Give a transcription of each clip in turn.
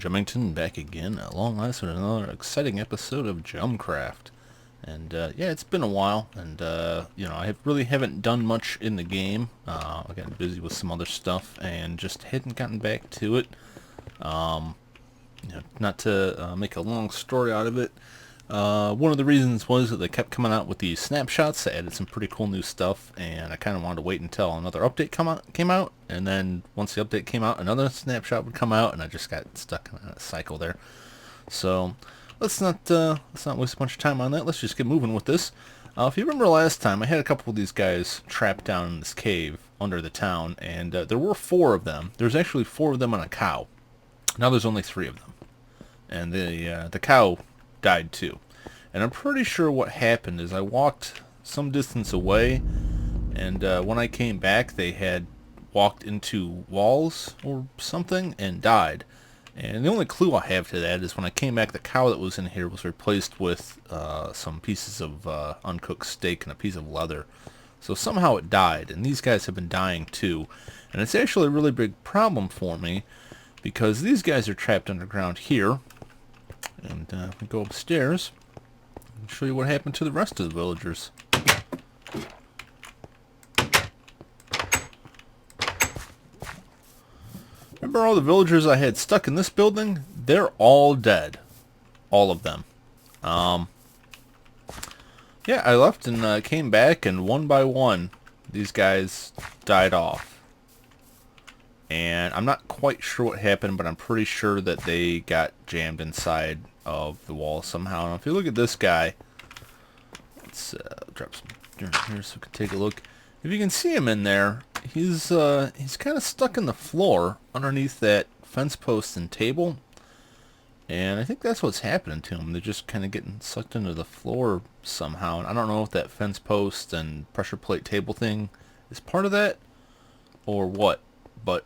Jummington, back again at long last with another exciting episode of Jumcraft. And yeah, it's been a while, and I really haven't done much in the game. I got busy with some other stuff and just hadn't gotten back to it. Not to make a long story out of it. One of the reasons was that they kept coming out with these snapshots that added some pretty cool new stuff, and I kind of wanted to wait until another update came out, and then once the update came out, another snapshot would come out, and I just got stuck in a cycle there. So let's not waste a bunch of time on that. Let's just get moving with this. If you remember last time, I had a couple of these guys trapped down in this cave under the town, and there were 4 of them. There's actually 4 of them on a cow. Now there's only 3 of them, and the cow died too. And I'm pretty sure what happened is I walked some distance away, and when I came back they had walked into walls or something and died. And the only clue I have to that is when I came back, the cow that was in here was replaced with some pieces of uncooked steak and a piece of leather. So somehow it died, and these guys have been dying too. And it's actually a really big problem for me, because these guys are trapped underground here. And we go upstairs and show you what happened to the rest of the villagers. Remember all the villagers I had stuck in this building? They're all dead. All of them. Yeah, I left and came back, and one by one, these guys died off. And I'm not quite sure what happened, but I'm pretty sure that they got jammed inside of the wall somehow. And if you look at this guy, let's drop some dirt here so we can take a look. If you can see him in there, he's kind of stuck in the floor underneath that fence post and table. And I think that's what's happening to him. They're just kind of getting sucked into the floor somehow. And I don't know if that fence post and pressure plate table thing is part of that or what, but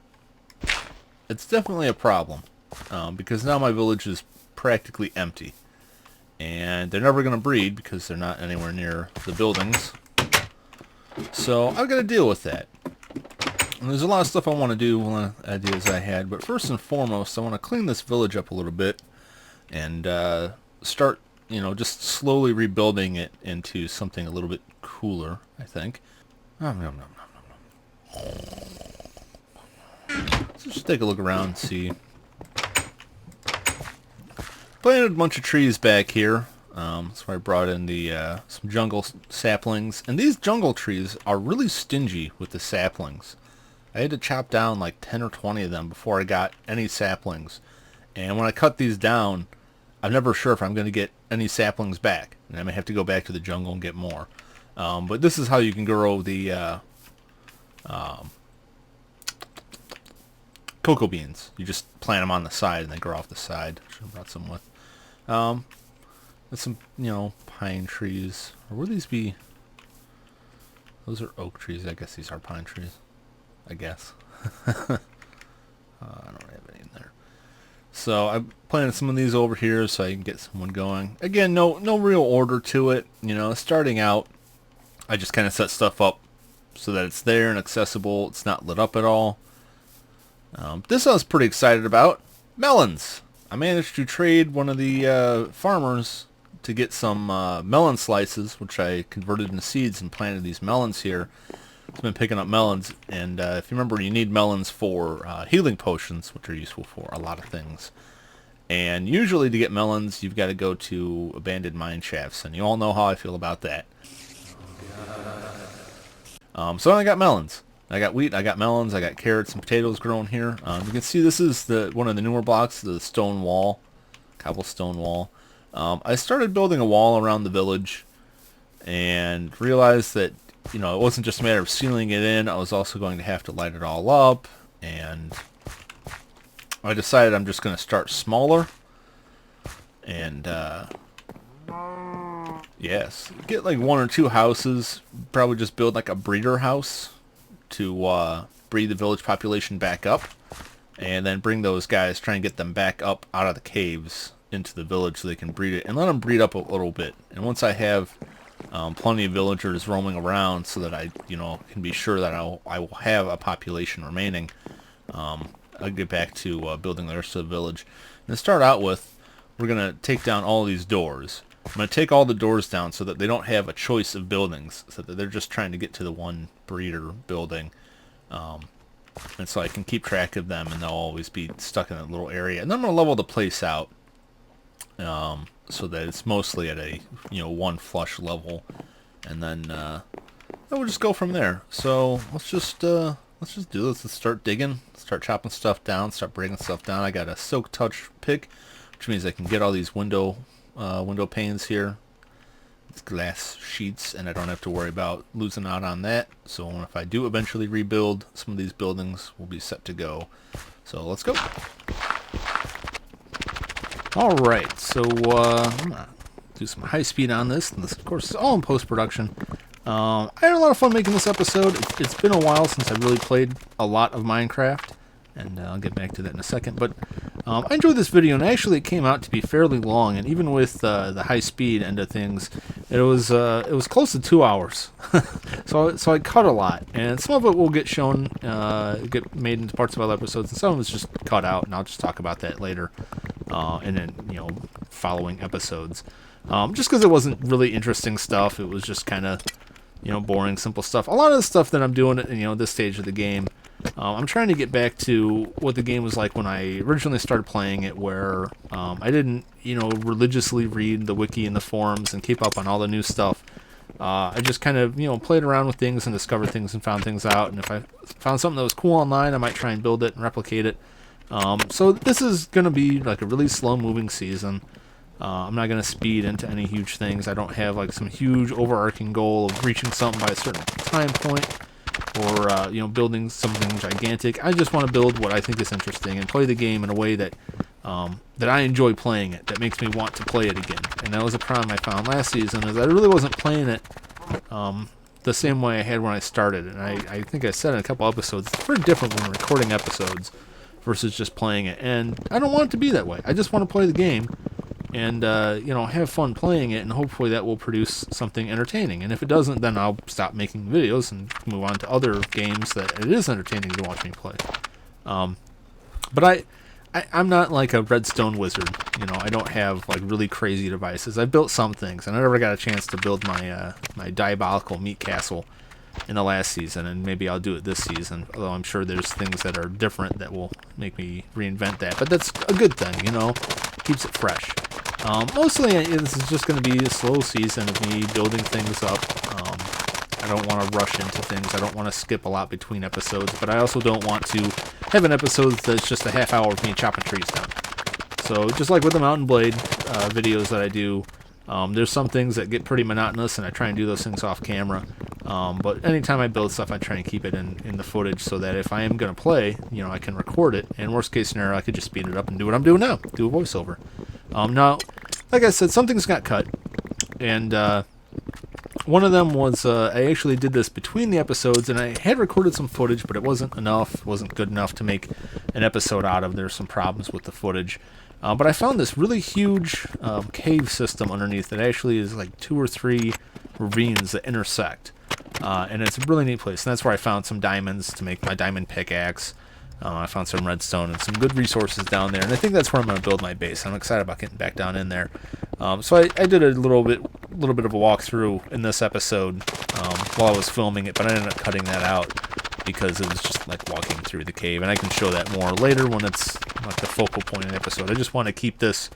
it's definitely a problem, because now my village is practically empty, and they're never going to breed because they're not anywhere near the buildings. So I've got to deal with that. And there's a lot of stuff I want to do, a lot of ideas I had, but first and foremost, I want to clean this village up a little bit and start, just slowly rebuilding it into something a little bit cooler, I think. Nom, nom, nom, nom, nom, nom. Let's just take a look around and see. Planted a bunch of trees back here. That's where I brought in the some jungle saplings. And these jungle trees are really stingy with the saplings. I had to chop down like 10 or 20 of them before I got any saplings. And when I cut these down, I'm never sure if I'm going to get any saplings back. And I may have to go back to the jungle and get more. But this is how you can grow the cocoa beans. You just plant them on the side and they grow off the side. Should have brought some with. There's some, pine trees. Or would these be? Those are oak trees. I guess these are pine trees. I guess. I don't have any in there. So I planted some of these over here so I can get someone going. Again, no real order to it. Starting out, I just kind of set stuff up so that it's there and accessible. It's not lit up at all. This I was pretty excited about. Melons. I managed to trade one of the farmers to get some melon slices, which I converted into seeds and planted these melons here. It's been picking up melons, and if you remember, you need melons for healing potions, which are useful for a lot of things. And usually to get melons, you've got to go to abandoned mine shafts, and you all know how I feel about that. So I got melons. I got wheat, I got melons, I got carrots and potatoes growing here. You can see this is one of the newer blocks, the stone wall, cobblestone wall. I started building a wall around the village and realized that, it wasn't just a matter of sealing it in. I was also going to have to light it all up, and I decided I'm just going to start smaller and, yes, get like 1 or 2 houses, probably just build like a breeder house to breed the village population back up, and then bring those guys, try and get them back up out of the caves into the village so they can breed it, and let them breed up a little bit. And once I have plenty of villagers roaming around so that I can be sure that I will have a population remaining, I'll get back to building the rest of the village. And to start out with, we're going to take down all these doors. I'm going to take all the doors down so that they don't have a choice of buildings, so that they're just trying to get to the one breeder building. And so I can keep track of them, and they'll always be stuck in that little area. And then I'm going to level the place out so that it's mostly at a one flush level, and then we'll just go from there. So let's just do this. Let's start digging, start chopping stuff down, start breaking stuff down. I got a silk touch pick, which means I can get all these window panes here, these glass sheets, and I don't have to worry about losing out on that. So if I do eventually rebuild some of these buildings, we'll be set to go. So let's go. Alright, so I'm gonna do some high speed on this, and this of course is all in post-production. I had a lot of fun making this episode. It's been a while since I really played a lot of Minecraft, and I'll get back to that in a second. But I enjoyed this video, and actually it came out to be fairly long. And even with the high speed end of things, it was close to 2 hours. so I cut a lot, and some of it will get shown, get made into parts of other episodes, and some of it's just cut out, and I'll just talk about that later, and then following episodes. Just because it wasn't really interesting stuff, it was just kind of boring, simple stuff. A lot of the stuff that I'm doing at this stage of the game, I'm trying to get back to what the game was like when I originally started playing it, where I didn't, religiously read the wiki and the forums and keep up on all the new stuff. I just kind of, played around with things and discovered things and found things out. And if I found something that was cool online, I might try and build it and replicate it. So this is going to be like a really slow-moving season. I'm not going to speed into any huge things. I don't have like some huge overarching goal of reaching something by a certain time point, or building something gigantic. I just want to build what I think is interesting and play the game in a way that that I enjoy playing it, that makes me want to play it again. And that was a problem I found last season, is I really wasn't playing it the same way I had when I started. And I think I said in a couple episodes, it's very different when recording episodes versus just playing it. And I don't want it to be that way. I just want to play the game and have fun playing it, and hopefully that will produce something entertaining. And if it doesn't, then I'll stop making videos and move on to other games that it is entertaining to watch me play. But I'm not like a redstone wizard. I don't have like really crazy devices. I've built some things, and I never got a chance to build my my diabolical meat castle in the last season, and maybe I'll do it this season, although I'm sure there's things that are different that will make me reinvent that. But that's a good thing, keeps it fresh. Mostly this is just going to be a slow season of me building things up. I don't want to rush into things. I don't want to skip a lot between episodes, but I also don't want to have an episode that's just a half hour of me chopping trees down. So just like with the Mountain Blade videos that I do, there's some things that get pretty monotonous, and I try and do those things off camera. But anytime I build stuff, I try and keep it in the footage, so that if I am going to play, I can record it. And worst case scenario, I could just speed it up and do what I'm doing now, do a voiceover. Now, like I said, some things got cut, and one of them was I actually did this between the episodes, and I had recorded some footage, but it wasn't enough. It wasn't good enough to make an episode out of. There's some problems with the footage. But I found this really huge cave system underneath that actually is like 2 or 3 ravines that intersect. And it's a really neat place. And that's where I found some diamonds to make my diamond pickaxe. I found some redstone and some good resources down there. And I think that's where I'm going to build my base. I'm excited about getting back down in there. So I did a little bit of a walkthrough in this episode while I was filming it. But I ended up cutting that out because it was just like walking through the cave. And I can show that more later when it's like the focal point of the episode. I just want to keep this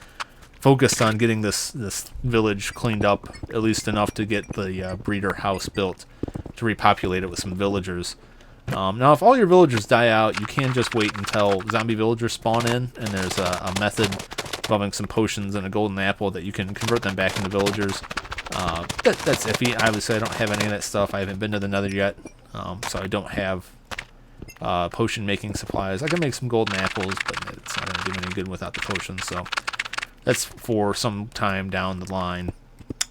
focused on getting this village cleaned up, at least enough to get the breeder house built to repopulate it with some villagers. Now, if all your villagers die out, you can just wait until zombie villagers spawn in, and there's a method involving some potions and a golden apple that you can convert them back into villagers. That's iffy. Obviously, I don't have any of that stuff. I haven't been to the Nether yet, so I don't have potion making supplies. I can make some golden apples, but it's not going to do me any good without the potions, so that's for some time down the line.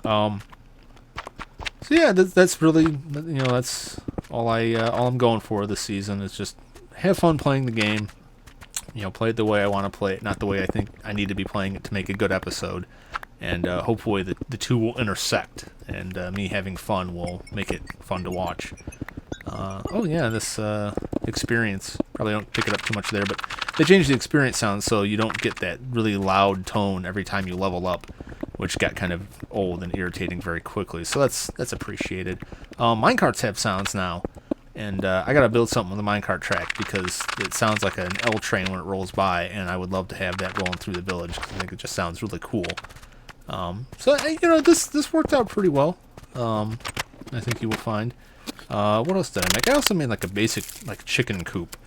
So yeah, that's really, that's all I'm going for this season, is just have fun playing the game. Play it the way I want to play it, not the way I think I need to be playing it to make a good episode. And hopefully the two will intersect, and me having fun will make it fun to watch. Oh yeah, this experience, probably don't pick it up too much there, but they changed the experience sound so you don't get that really loud tone every time you level up, which got kind of old and irritating very quickly. So that's appreciated. Minecarts have sounds now, and I gotta build something with a minecart track because it sounds like an L train when it rolls by, and I would love to have that rolling through the village because I think it just sounds really cool. So this worked out pretty well. I think you will find. What else did I make? I also made like a basic like chicken coop.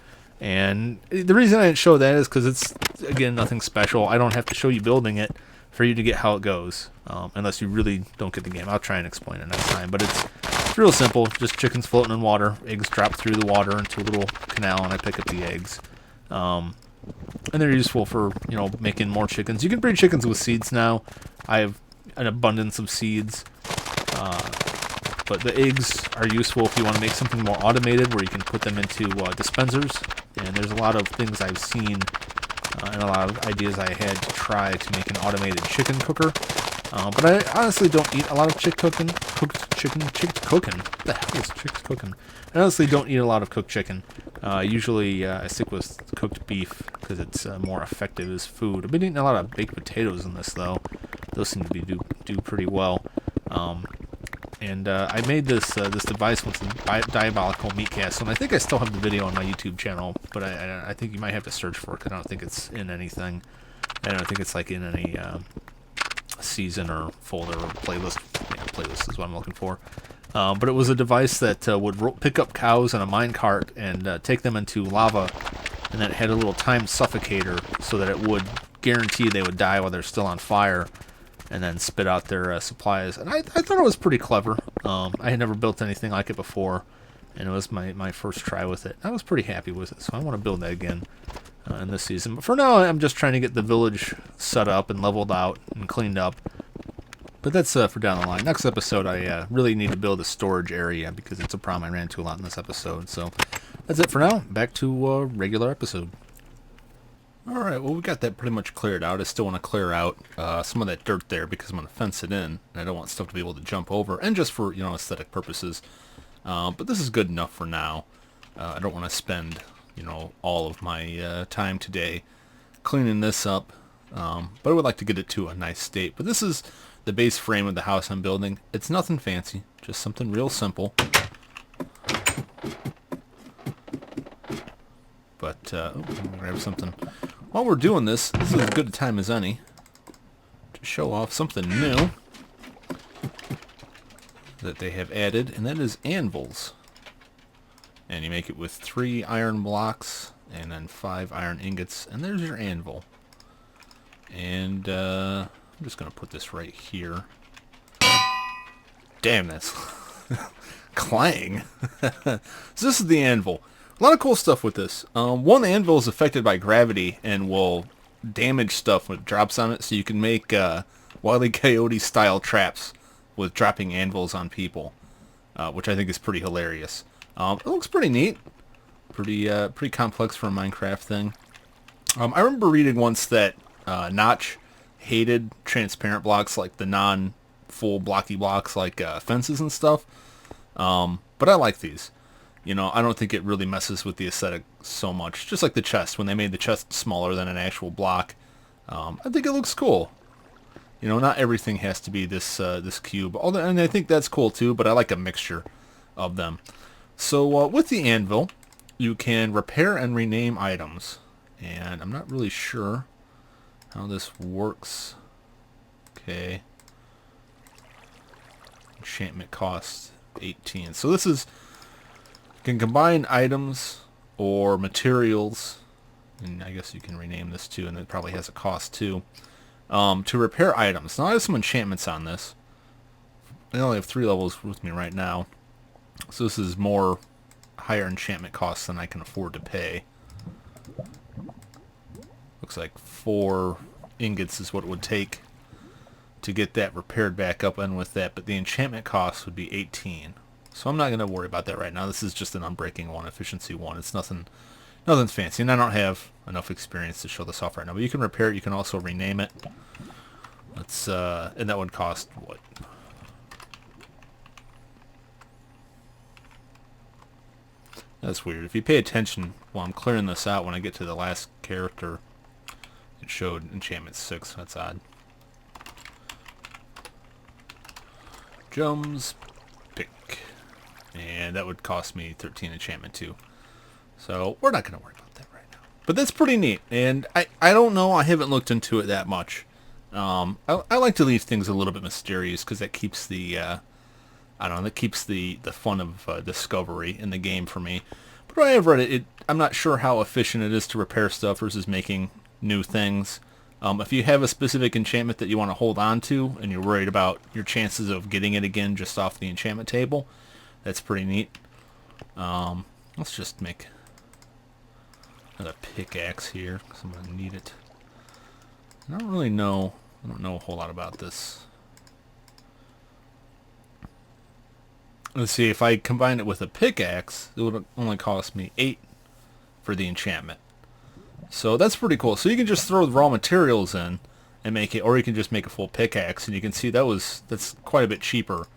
And the reason I didn't show that is because it's, again, nothing special. I don't have to show you building it for you to get how it goes, unless you really don't get the game. I'll try and explain it next time. But it's real simple. Just chickens floating in water. Eggs drop through the water into a little canal, and I pick up the eggs. And they're useful for, making more chickens. You can breed chickens with seeds now. I have an abundance of seeds. But the eggs are useful if you want to make something more automated where you can put them into dispensers. And there's a lot of things I've seen and a lot of ideas I had to try to make an automated chicken cooker. But I honestly don't eat a lot of chick cooking. What the hell is chick cooking? I honestly don't eat a lot of cooked chicken. Usually I stick with cooked beef because it's more effective as food. I've been eating a lot of baked potatoes in this though. Those seem to do pretty well. And I made this device with a diabolical meat castle, and I think I still have the video on my YouTube channel, but I think you might have to search for it because I don't think it's in anything. I don't think it's like in any season or folder or playlist. Yeah, playlist is what I'm looking for. But it was a device that would pick up cows in a minecart and take them into lava, and then it had a little time suffocator so that it would guarantee they would die while they're still on fire, and then spit out their supplies. And I thought it was pretty clever. I had never built anything like it before, and it was my first try with it. I was pretty happy with it, so I want to build that again in this season. But for now, I'm just trying to get the village set up and leveled out and cleaned up. But that's for down the line. Next episode, I really need to build a storage area because it's a problem I ran into a lot in this episode. So that's it for now. Back to a regular episode. Alright, well we got that pretty much cleared out. I still want to clear out some of that dirt there because I'm going to fence it in. And I don't want stuff to be able to jump over. And just for, aesthetic purposes. But this is good enough for now. I don't want to spend, all of my time today cleaning this up. But I would like to get it to a nice state. But this is the base frame of the house I'm building. It's nothing fancy. Just something real simple. But, I'm going to grab something. While we're doing this is as good a time as any to show off something new that they have added, and that is anvils. And you make it with 3 iron blocks and then 5 iron ingots, and there's your anvil. And I'm just going to put this right here. Damn, that's clang. So this is the anvil. A lot of cool stuff with this. One, the anvil is affected by gravity and will damage stuff when it drops on it, so you can make Wile E. Coyote style traps with dropping anvils on people, which I think is pretty hilarious. It looks pretty neat, pretty complex for a Minecraft thing. I remember reading once that Notch hated transparent blocks, like the non-full blocky blocks like fences and stuff, but I like these. I don't think it really messes with the aesthetic so much. Just like the chest, when they made the chest smaller than an actual block. I think it looks cool. Not everything has to be this cube. And I think that's cool too, but I like a mixture of them. So with the anvil, you can repair and rename items. And I'm not really sure how this works. Okay. Enchantment cost 18. So this is... can combine items or materials, and I guess you can rename this too, and it probably has a cost too, to repair items. Now I have some enchantments on this. I only have 3 levels with me right now, so this is more higher enchantment costs than I can afford to pay. Looks like 4 ingots is what it would take to get that repaired back up, and with that, but the enchantment cost would be 18. So I'm not going to worry about that right now. This is just an unbreaking one, efficiency one. It's nothing's fancy, and I don't have enough experience to show this off right now. But you can repair it. You can also rename it. Let's and that would cost what? That's weird. If you pay attention while I'm clearing this out, when I get to the last character, it showed enchantment 6. That's odd. Jum's pick. And that would cost me 13 enchantment too. So we're not going to worry about that right now. But that's pretty neat. And I don't know. I haven't looked into it that much. I like to leave things a little bit mysterious because that keeps the, I don't know, that keeps the fun of discovery in the game for me. But when I have read it, I'm not sure how efficient it is to repair stuff versus making new things. If you have a specific enchantment that you want to hold on to and you're worried about your chances of getting it again just off the enchantment table, that's pretty neat. Let's just make another pickaxe here because I'm going to need it. I don't really know. I don't know a whole lot about this. Let's see, if I combine it with a pickaxe, it would only cost me 8 for the enchantment. So that's pretty cool. So you can just throw the raw materials in and make it, or you can just make a full pickaxe, and you can see that's quite a bit cheaper.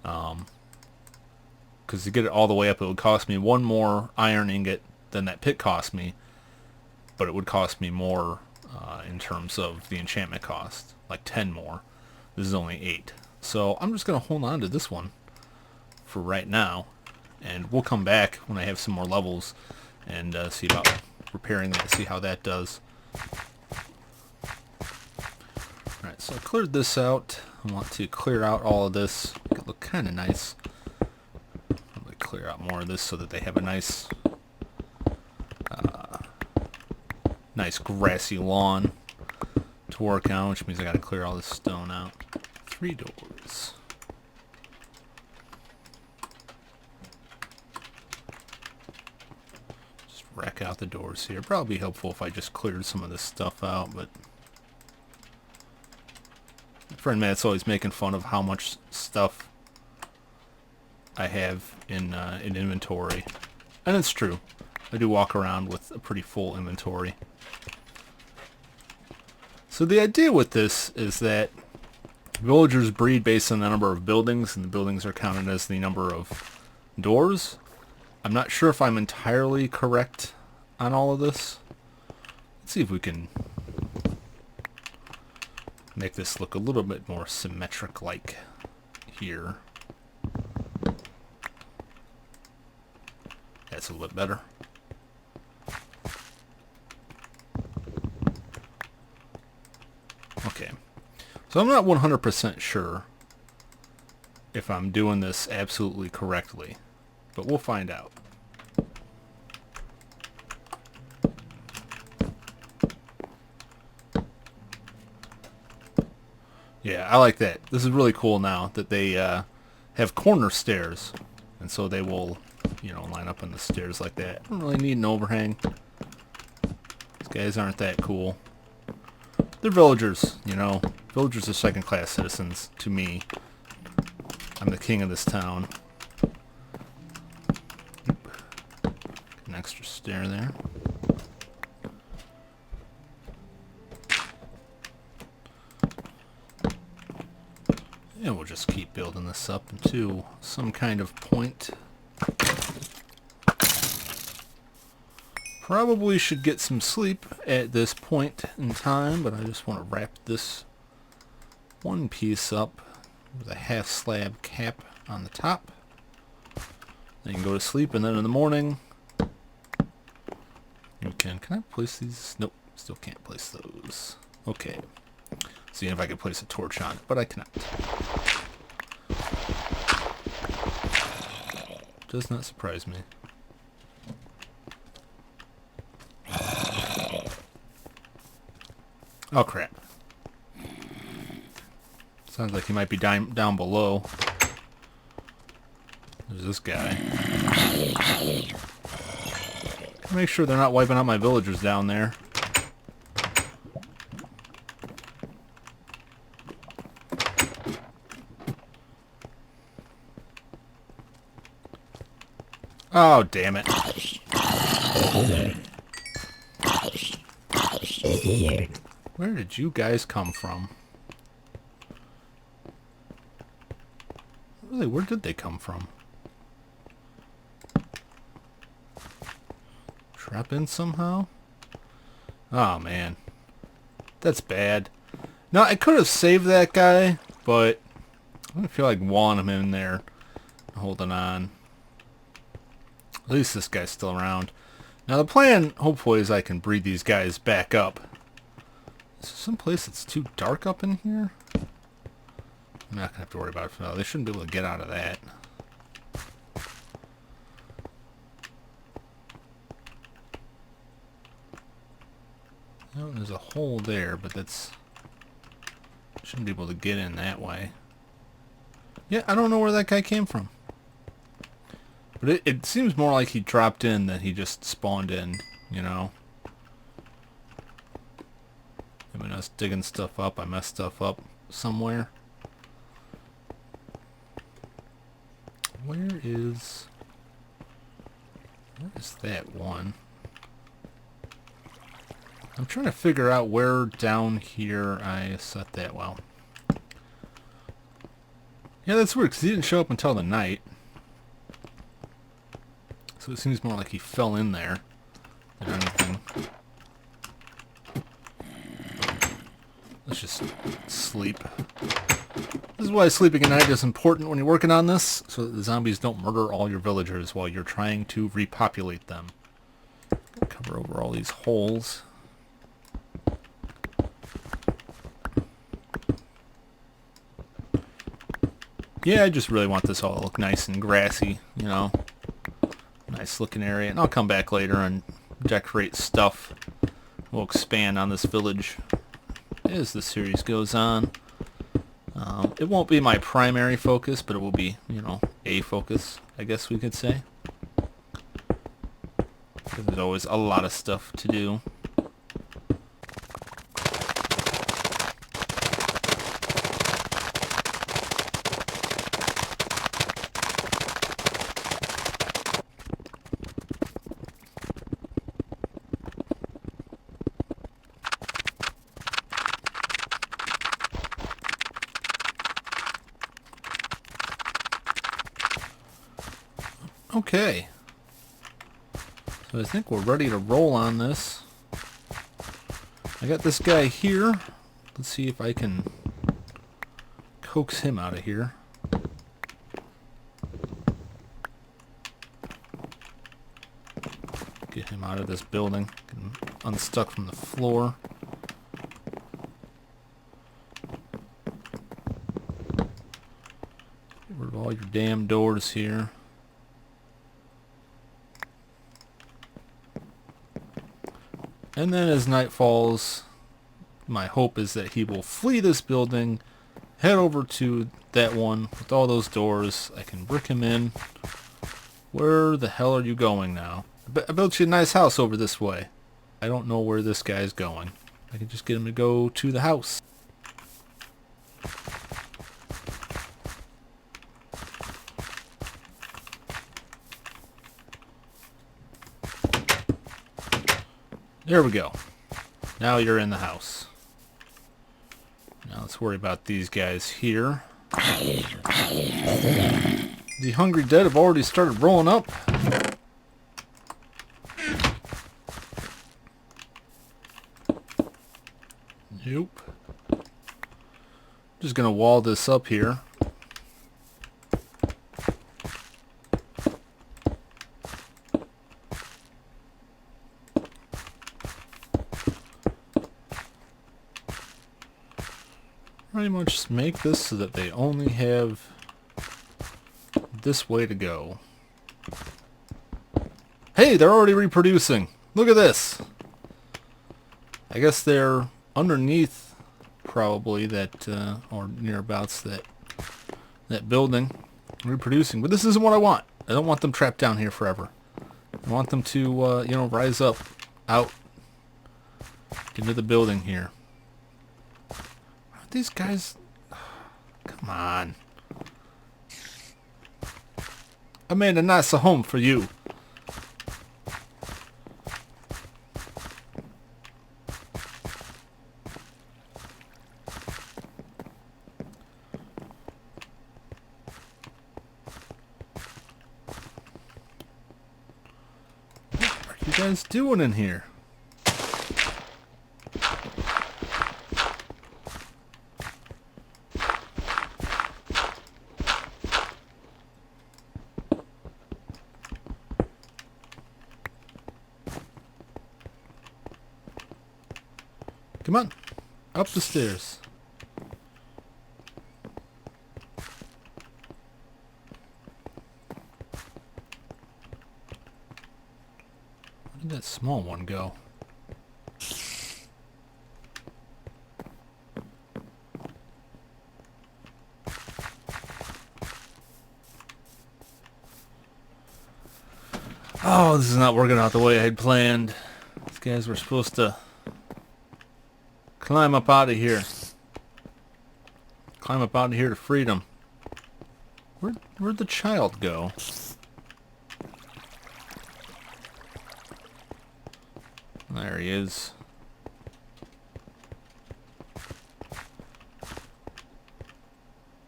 Because to get it all the way up, it would cost me 1 more iron ingot than that pick cost me, but it would cost me more in terms of the enchantment cost, like 10 more. This is only 8. So I'm just going to hold on to this one for right now, and we'll come back when I have some more levels and see about repairing that, see how that does. Alright, so I cleared this out. I want to clear out all of this. Make it look kind of nice. Probably clear out more of this so that they have a nice nice grassy lawn to work on, which means I got to clear all this stone out. 3 doors. Just rack out the doors here. Probably be helpful if I just cleared some of this stuff out, but my friend Matt's always making fun of how much stuff I have in inventory, and it's true. I do walk around with a pretty full inventory. So the idea with this is that villagers breed based on the number of buildings, and the buildings are counted as the number of doors. I'm not sure if I'm entirely correct on all of this. Let's see if we can make this look a little bit more symmetric-like here. That's a little bit better. Okay, so I'm not 100% sure if I'm doing this absolutely correctly, but we'll find out. Yeah, I like that. This is really cool now that they have corner stairs, and so they will, you know, line up on the stairs like that. I don't really need an overhang. These guys aren't that cool. They're villagers, you know. Villagers are second-class citizens to me. I'm the king of this town. An extra stair there. And we'll just keep building this up into some kind of point. Probably should get some sleep at this point in time, but I just want to wrap this one piece up with a half slab cap on the top. Then you can go to sleep, and then in the morning you can I place these? Nope, still can't place those. Okay. Seeing if I can place a torch on it, but I cannot. Does not surprise me. Oh crap. Sounds like he might be down below. There's this guy. Make sure they're not wiping out my villagers down there. Oh, damn it. Where did you guys come from? Really, where did they come from? Drop in somehow? Oh, man. That's bad. Now, I could have saved that guy, but I don't feel like walling him in there. Holding on. At least this guy's still around. Now, the plan, hopefully, is I can breed these guys back up. Is there some place that's too dark up in here? I'm not going to have to worry about it for now. They shouldn't be able to get out of that. Oh, there's a hole there, but that's... shouldn't be able to get in that way. Yeah, I don't know where that guy came from. But it seems more like he dropped in than he just spawned in, you know? I mean, I was digging stuff up. I messed stuff up somewhere. Where is that one? I'm trying to figure out where down here I set that well. Yeah, that's weird, because he didn't show up until the night. So it seems more like he fell in there than anything. Let's just sleep. This is why sleeping at night is important when you're working on this, so that the zombies don't murder all your villagers while you're trying to repopulate them. Cover over all these holes. Yeah, I just really want this all to look nice and grassy, you know. Nice looking area. And I'll come back later and decorate stuff. We'll expand on this village as the series goes on. It won't be my primary focus, but it will be, you know, a focus, I guess we could say. Because there's always a lot of stuff to do. Okay, so I think we're ready to roll on this. I got this guy here. Let's see if I can coax him out of here. Get him out of this building. Get him unstuck from the floor. Get rid of all your damn doors here. And then as night falls, my hope is that he will flee this building, head over to that one with all those doors. I can brick him in. Where the hell are you going now? I built you a nice house over this way. I don't know where this guy's going. I can just get him to go to the house. There we go. Now you're in the house. Now let's worry about these guys here. The hungry dead have already started rolling up. Nope. Just gonna wall this up here. Pretty much just make this so that they only have this way to go. Hey, they're already reproducing. Look at this. I guess they're underneath probably that or nearabouts that building reproducing. But this isn't what I want. I don't want them trapped down here forever. I want them to you know, rise up out into the building here. These guys, come on. I made a nicer home for you. Are you you guys doing in here? Come on, up the stairs. Where did that small one go? Oh, this is not working out the way I had planned. These guys were supposed to climb up out of here. Climb up out of here to freedom. Where'd the child go? There he is.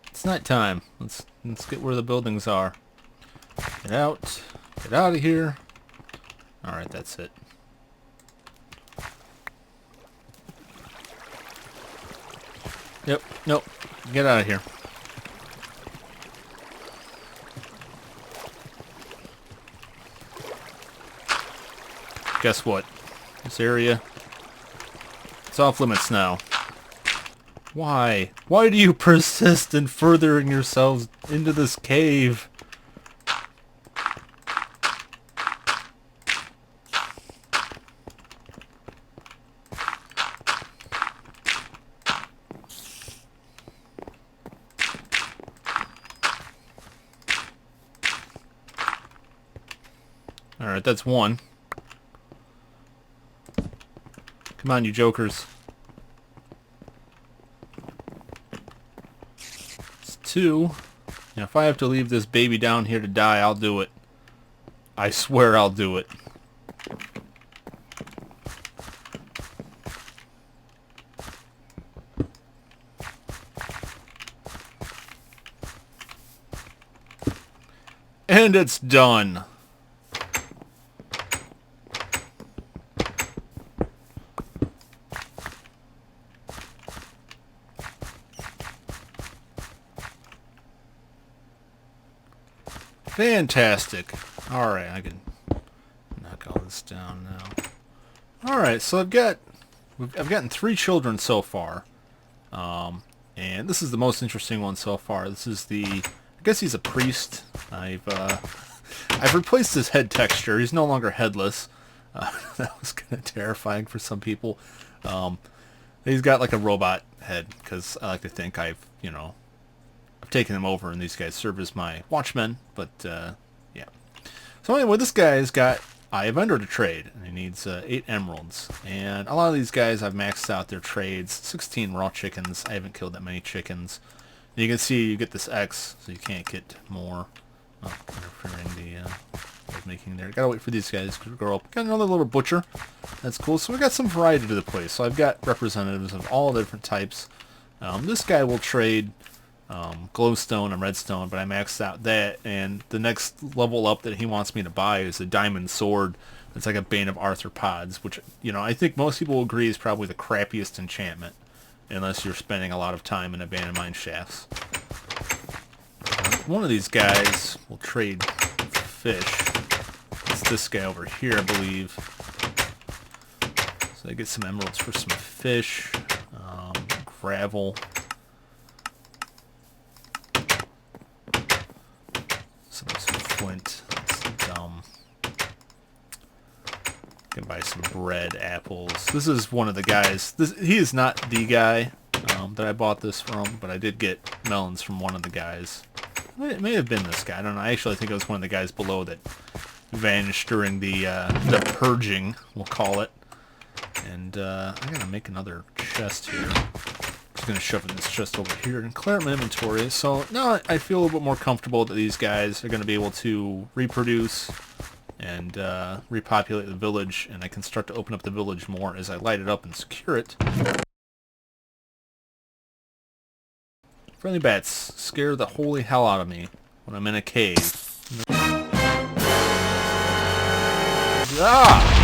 It's night time. Let's get where the buildings are. Get out. Get out of here. Alright, that's it. Yep, nope. Get out of here. Guess what? This area, it's off limits now. Why? Why do you persist in furthering yourselves into this cave? Alright, that's one. Come on, you jokers. It's two. And if I have to leave this baby down here to die, I'll do it. I swear I'll do it. And it's done. Fantastic. Alright, I can knock all this down now. Alright, so I've gotten 3 children so far. And this is the most interesting one so far. This is I guess he's a priest. I've replaced his head texture. He's no longer headless. That was kind of terrifying for some people. He's got like a robot head, because I like to think I've taken him over and these guys serve as my watchmen, but yeah. So anyway, this guy's got a vendor to trade, and he needs 8 emeralds. And a lot of these guys I've maxed out their trades. 16 raw chickens. I haven't killed that many chickens. And you can see you get this X, so you can't get more. Oh, interfering the I was making there. Gotta wait for these guys to grow up. Got another little butcher. That's cool. So we got some variety to the place. So I've got representatives of all different types. This guy will trade glowstone and redstone, but I maxed out that, and the next level up that he wants me to buy is a diamond sword that's like a Bane of Arthropods, which I think most people will agree is probably the crappiest enchantment, unless you're spending a lot of time in abandoned mine shafts. One of these guys will trade fish. It's this guy over here, I believe. So I get some emeralds for some fish, gravel. Some flint. That's dumb. Can buy some bread, apples. This is one of the guys. He is not the guy that I bought this from, but I did get melons from one of the guys. It may have been this guy. I don't know. I actually think it was one of the guys below that vanished during the purging, we'll call it. And I gotta make another chest here. Just gonna shove in this chest over here and clear out my inventory. So now I feel a little bit more comfortable that these guys are gonna be able to reproduce and repopulate the village, and I can start to open up the village more as I light it up and secure it. Friendly bats scare the holy hell out of me when I'm in a cave. Ah!